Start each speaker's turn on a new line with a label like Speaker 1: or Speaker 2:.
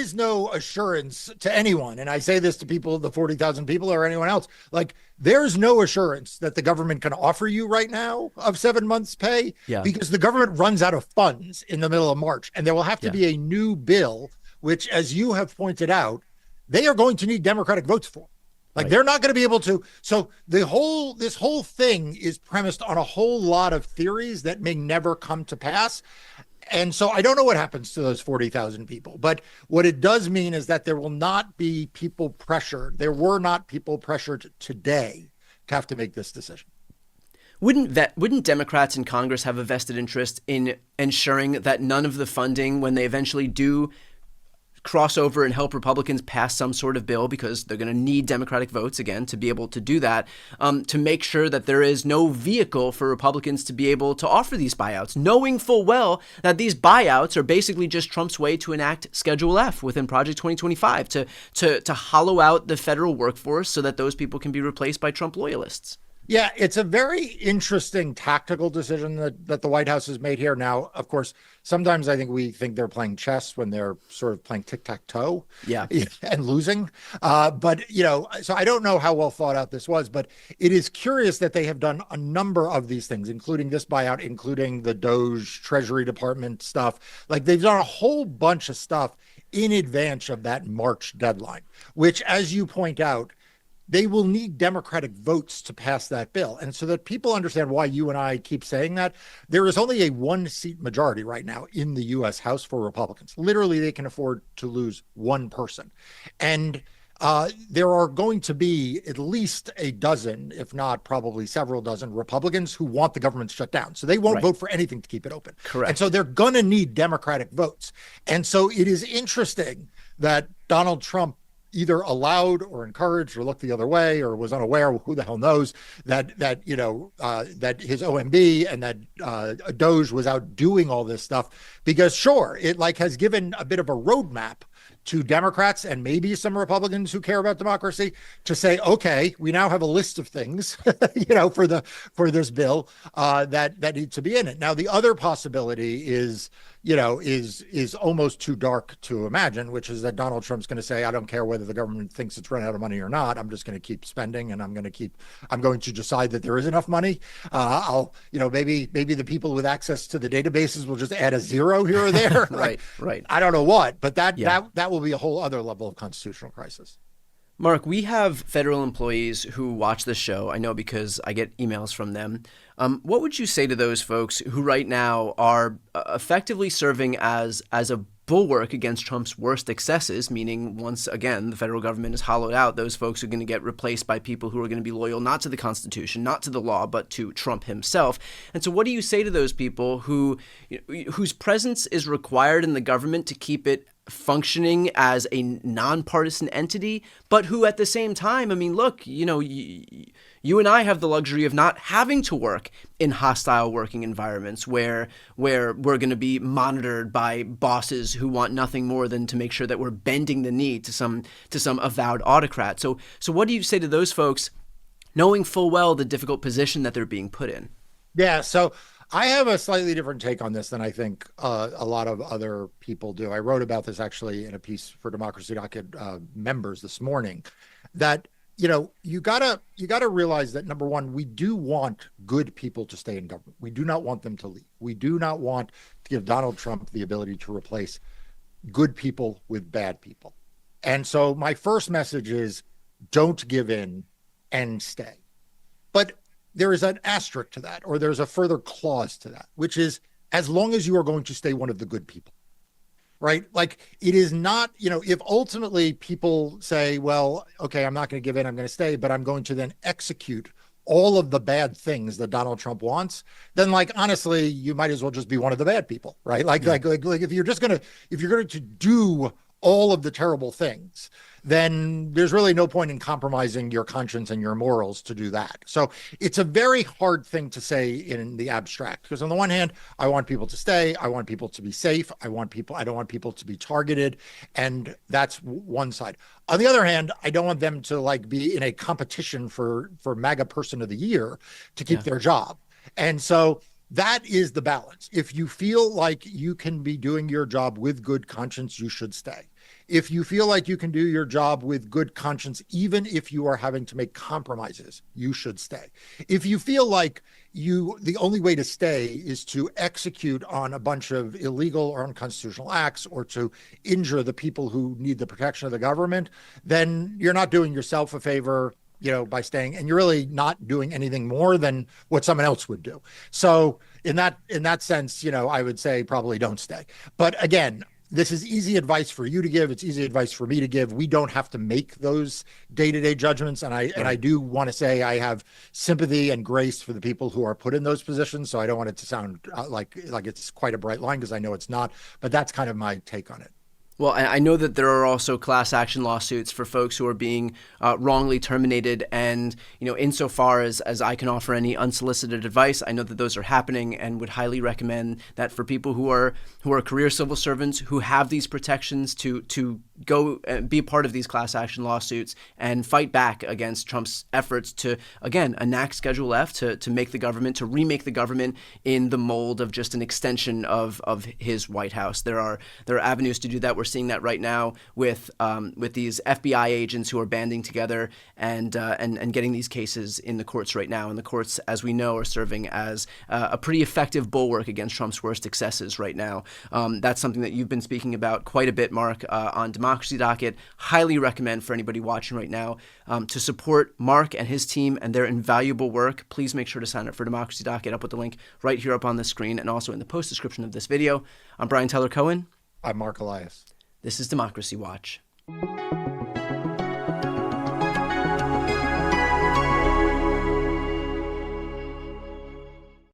Speaker 1: is no assurance to anyone, and I say this to people, the 40,000 people or anyone else, like there's no assurance that the government can offer you right now of 7 months pay,
Speaker 2: Yeah.
Speaker 1: because the government runs out of funds in the middle of March, and there will have to
Speaker 2: Yeah.
Speaker 1: be a new bill, which, as you have pointed out, they are going to need Democratic votes for. Like
Speaker 2: Right.
Speaker 1: they're not going to be able to. So this whole thing is premised on a whole lot of theories that may never come to pass. And so I don't know what happens to those 40,000 people, but what it does mean is that there will not be people pressured. There were not people pressured today to have to make this decision.
Speaker 2: Wouldn't Democrats in Congress have a vested interest in ensuring that none of the funding, when they eventually do cross over and help Republicans pass some sort of bill, because they're going to need Democratic votes again to be able to do that, to make sure that there is no vehicle for Republicans to be able to offer these buyouts, knowing full well that these buyouts are basically just Trump's way to enact Schedule F within Project 2025 to hollow out the federal workforce so that those people can be replaced by Trump loyalists.
Speaker 1: Yeah, it's a very interesting tactical decision that the White House has made here. Now, of course, sometimes I think we think they're playing chess when they're sort of playing tic-tac-toe
Speaker 2: Yeah.
Speaker 1: and losing. But, so I don't know how well thought out this was, but it is curious that they have done a number of these things, including this buyout, including the Doge Treasury Department stuff. Like they've done a whole bunch of stuff in advance of that March deadline, which, as you point out, they will need Democratic votes to pass that bill. And so that people understand why you and I keep saying that, there is only a 1-seat majority right now in the US House for Republicans. Literally, they can afford to lose one person. And there are going to be at least a dozen, if not probably several dozen, Republicans who want the government shut down. So they won't
Speaker 2: Right.
Speaker 1: vote for anything to keep it open. And
Speaker 2: Correct.
Speaker 1: so they're going to need Democratic votes. And so it is interesting that Donald Trump either allowed or encouraged or looked the other way or was unaware, who the hell knows, that his OMB and that Doge was out doing all this stuff, because sure, it like has given a bit of a roadmap to Democrats and maybe some Republicans who care about democracy to say, okay, we now have a list of things, for this bill that need to be in it. Now, the other possibility is almost too dark to imagine, which is that Donald Trump's going to say, I don't care whether the government thinks it's run out of money or not. I'm just going to keep spending, and I'm going to decide that there is enough money. Maybe the people with access to the databases will just add a zero here or there.
Speaker 2: Right. Right.
Speaker 1: I don't know what, but that
Speaker 2: Yeah.
Speaker 1: will be a whole other level of constitutional crisis.
Speaker 2: Mark, we have federal employees who watch this show. I know because I get emails from them. What would you say to those folks who right now are effectively serving as a bulwark against Trump's worst excesses, meaning once again, the federal government is hollowed out, those folks are going to get replaced by people who are going to be loyal not to the Constitution, not to the law, but to Trump himself. And so what do you say to those people whose presence is required in the government to keep it functioning as a nonpartisan entity, but who at the same time, I mean, look, you and I have the luxury of not having to work in hostile working environments where we're going to be monitored by bosses who want nothing more than to make sure that we're bending the knee to some avowed autocrat. So what do you say to those folks, knowing full well the difficult position that they're being put in?
Speaker 1: Yeah, so I have a slightly different take on this than I think a lot of other people do. I wrote about this actually in a piece for Democracy Docket members this morning. That you gotta realize that, number one, we do want good people to stay in government. We do not want them to leave. We do not want to give Donald Trump the ability to replace good people with bad people. And so my first message is, don't give in and stay. But there is an asterisk to that, or there's a further clause to that, which is, as long as you are going to stay one of the good people, right? Like, it is not, if ultimately people say, well, okay, I'm not going to give in, I'm going to stay, but I'm going to then execute all of the bad things that Donald Trump wants, then, like, honestly, you might as well just be one of the bad people, right? Like if you're going to do all of the terrible things, then there's really no point in compromising your conscience and your morals to do that. So it's a very hard thing to say in the abstract, because on the one hand, I want people to stay. I want people to be safe. I don't want people to be targeted. And that's one side. On the other hand, I don't want them to be in a competition for MAGA person of the year to keep their job. And so that is the balance. If you feel like you can be doing your job with good conscience, you should stay. If you feel like you can do your job with good conscience, even if you are having to make compromises, you should stay. If you feel like the only way to stay is to execute on a bunch of illegal or unconstitutional acts or to injure the people who need the protection of the government, then you're not doing yourself a favor, by staying, and you're really not doing anything more than what someone else would do. So in that sense, I would say probably don't stay. But again, this is easy advice for you to give. It's easy advice for me to give. We don't have to make those day-to-day judgments. And I do want to say I have sympathy and grace for the people who are put in those positions. So I don't want it to sound like it's quite a bright line, because I know it's not. But that's kind of my take on it.
Speaker 2: Well, I know that there are also class action lawsuits for folks who are being wrongly terminated. And, insofar as I can offer any unsolicited advice, I know that those are happening, and would highly recommend that for people who are career civil servants who have these protections to go and be a part of these class action lawsuits and fight back against Trump's efforts to, again, enact Schedule F, to remake the government in the mold of just an extension of his White House. There are avenues to do that. We're seeing that right now with these FBI agents who are banding together and getting these cases in the courts right now. And the courts, as we know, are serving as a pretty effective bulwark against Trump's worst excesses right now. That's something that you've been speaking about quite a bit, Mark, on Democracy Docket. Highly recommend for anybody watching right now to support Mark and his team and their invaluable work. Please make sure to sign up for Democracy Docket. I'll put the link right here up on the screen and also in the post description of this video. I'm Brian Tyler Cohen.
Speaker 1: I'm Mark Elias.
Speaker 2: This is Democracy Watch.